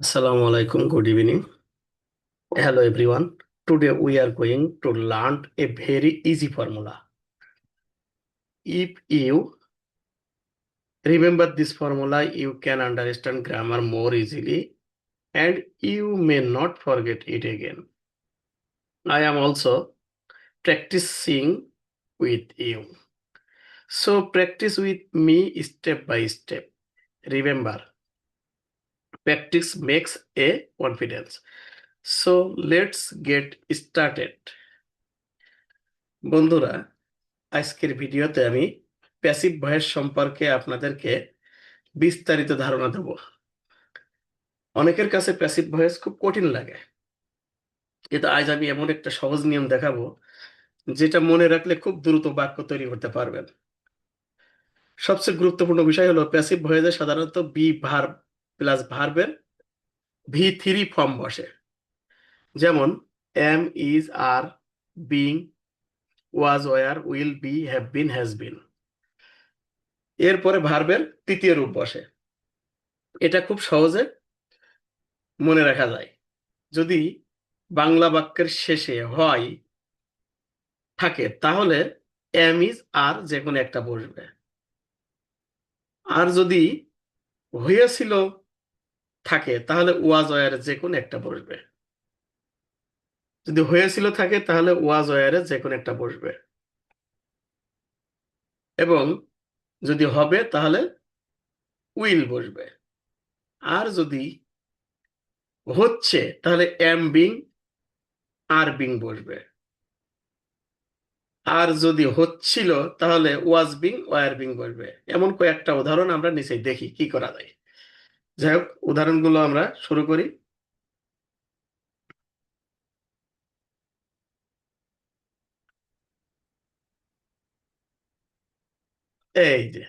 Assalamu alaikum, good evening. Hello everyone. Today we are going to learn a very easy formula. If you remember this formula, you can understand grammar more easily and you may not forget it again. I am also practicing with you. So practice with me step by step. Remember, practice makes a confidence. So let's get started. বন্ধুরা, আজকের ভিডিওতে আমি passive voice সম্পর্কে আপনাদেরকে বিস্তারিত ধারণা দেব। অনেকের কাছে প্যাসিভ ভয়েস খুব কঠিন লাগে, কিন্তু আজ আমি এমন একটা সহজ নিয়ম দেখাবো যেটা মনে রাখলে খুব দ্রুত বাক্য তৈরি করতে পারবেন। সবচেয়ে গুরুত্বপূর্ণ বিষয় হলো প্যাসিভ ভয়েসে সাধারণত বি ভার্ব প্লাস ভার্বের V3 ফর্ম বসে, যেমন am, is, are, being, was, were, will, be, have been, has been. এরপরে ভার্বের তৃতীয় রূপ বসে। এটা খুব সহজে মনে রাখা যায়। যদি বাংলা বাক্যের শেষে হয় থাকে তাহলে এম, ইজ, আর যে কোনো একটা বসবে। আর যদি হয়েছিল থাকে তাহলে ওয়াজ, ওয়ার যে কোনো একটা বসবে। যদি হয়েছিল থাকে তাহলে ওয়াজ, ওয়ারে যে কোনো একটা বসবে। এবং যদি হবে তাহলে উইল বসবে। আর যদি হচ্ছে তাহলে এম বিং, আর বিং বসবে। আর যদি হচ্ছিল তাহলে ওয়াজ বিং, ওয়ার বিং বসবে। এমন কয়েকটা উদাহরণ আমরা নিচে দেখি কি করা যায়। যাই হোক, উদাহরণগুলো আমরা শুরু করি। এই যে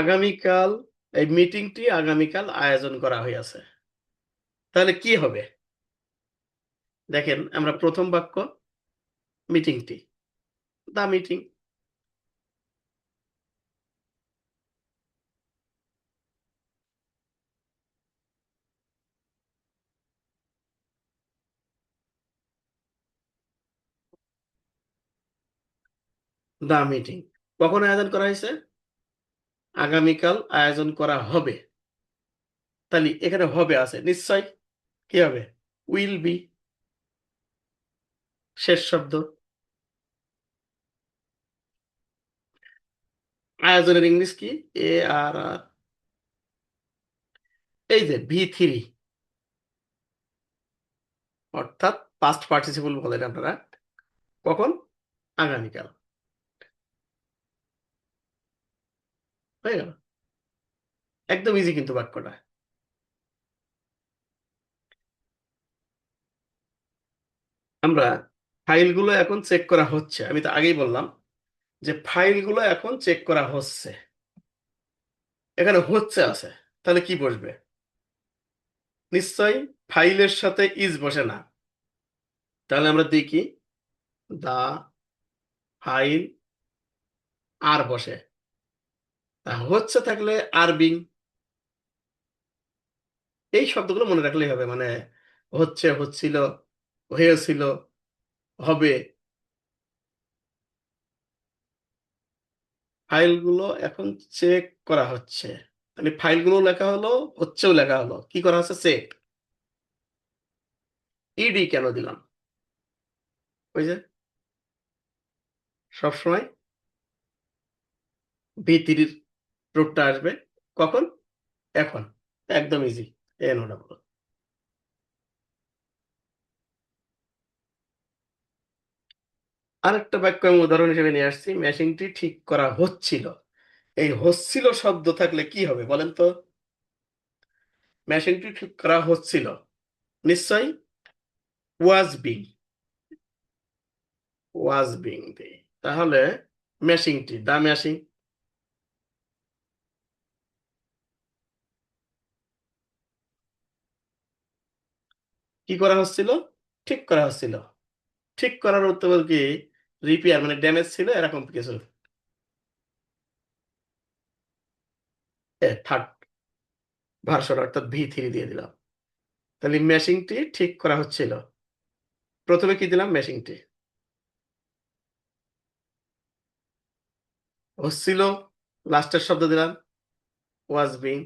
আগামীকাল, এই মিটিংটি আগামীকাল আয়োজন করা হয়েছে, তাহলে কি হবে? দেখেন, আমরা প্রথম বাক্য মিটিংটি, দা মিটিং। দা মিটিং কখন আয়োজন করা হয়েছে? আগামীকাল আয়োজন করা হবে। তাহলে এখানে হবে আছে, নিশ্চয় কি হবে? উইল বি, শেষ শব্দ। আয়োজনের ইংলিশ কি? এ আর আর। এই যে V3, অর্থাৎ পাস্ট পার্টিসিপল বলেন আপনারা। কখন? আগামীকাল। হয়ে গেল, একদম ইজি কিন্তু বাক্যটা। আমরা ফাইলগুলো এখন চেক করা হচ্ছে, আমি তো আগেই বললাম যে ফাইলগুলো এখন চেক করা হচ্ছে। এখানে হচ্ছে আছে, তাহলে কি বসবে? নিশ্চয়ই ফাইলের সাথে ইজ বসে না। তাহলে আমরা দেখি, দা ফাইল আর বসে। তা হচ্ছে থাকলে আর বিং। এই শব্দগুলো মনে রাখলেই হবে, মানে হচ্ছে, হচ্ছিল, হয়েছিল, হবে। ফাইলগুলো এখন চেক করা হচ্ছে, মানে ফাইলগুলো লেখা হলো, হচ্ছেও লেখা হলো, কি করা হচ্ছে? চেক। ইডি কেন দিলাম? ওই যে সবসময় V3 রূপটা আসবে কখন? এখন। একদম ইজি, এ নোটা বলো। আরেকটা বাক্য আমি উদাহরণ হিসেবে নিয়ে আসছি, মেশিনটি ঠিক করা হচ্ছিল। এই হচ্ছিল শব্দ থাকলে কি হবে বলেন তো? মেশিনটি ঠিক করা হচ্ছিল, নিশ্চয়ই ওয়াজ বিং, ওয়াজ বিং দিয়ে। তাহলে মেশিনটি, দা মেশিন। কি করা হচ্ছিল? ঠিক করা হচ্ছিল। ঠিক করার অর্থ বল কি? রিপেয়ার, মানে ড্যামেজ ছিল এরকম কিছু। থার্ড ভার্সন অর্থাৎ V3 দিয়ে দিলাম। তাহলে ম্যাশিংটি ঠিক করা হচ্ছিল। প্রথমে কি দিলাম? ম্যাশিংটি হচ্ছিল, লাস্টের শব্দ দিলাম ওয়াজ বিং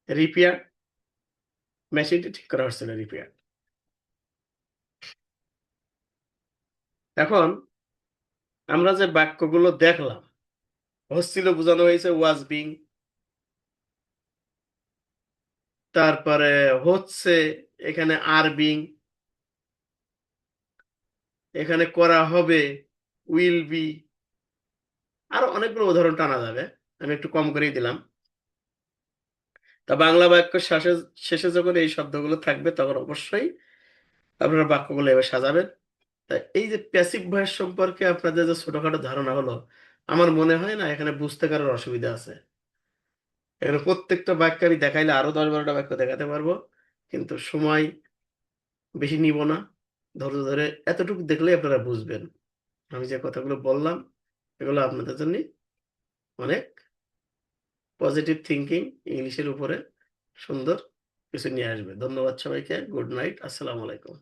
রিপেয়ার, মেশিনটি ঠিক করা হচ্ছিল রিপেয়ার। এখন আমরা যে বাক্যগুলো দেখলাম, হচ্ছিল বোঝানো হয়েছে ওয়াজ বিং, তারপরে হচ্ছে এখানে আর বিং, এখানে করা হবে উইল বি, আরো অনেকগুলো উদাহরণ টানা যাবে, আমি একটু কম করেই দিলাম। তা বাংলা বাক্য শেষে শেষে যখন এই শব্দগুলো থাকবে তখন অবশ্যই আপনারা বাক্যগুলো এভাবে সাজাবেন। তা এই যে প্যাসিভ ভয়েস সম্পর্কে আপনাদের যে ছোটখাটো ধারণা হলো, আমার মনে হয় না এখানে বুঝতে কারোর অসুবিধা আছে। এখানে প্রত্যেকটা বাক্য আমি দেখাইলে আরো 10-12টা বাক্য দেখাতে পারবো, কিন্তু সময় বেশি নিব না। ধৈর্য ধরে এতটুকু দেখলেই আপনারা বুঝবেন আমি যে কথাগুলো বললাম এগুলো আপনাদের জন্য অনেক পজিটিভ থিঙ্কিং ইংলিশের উপরে সুন্দর কিছু নিয়ে আসবে। ধন্যবাদ সবাইকে। গুড নাইট, আসসালামু আলাইকুম।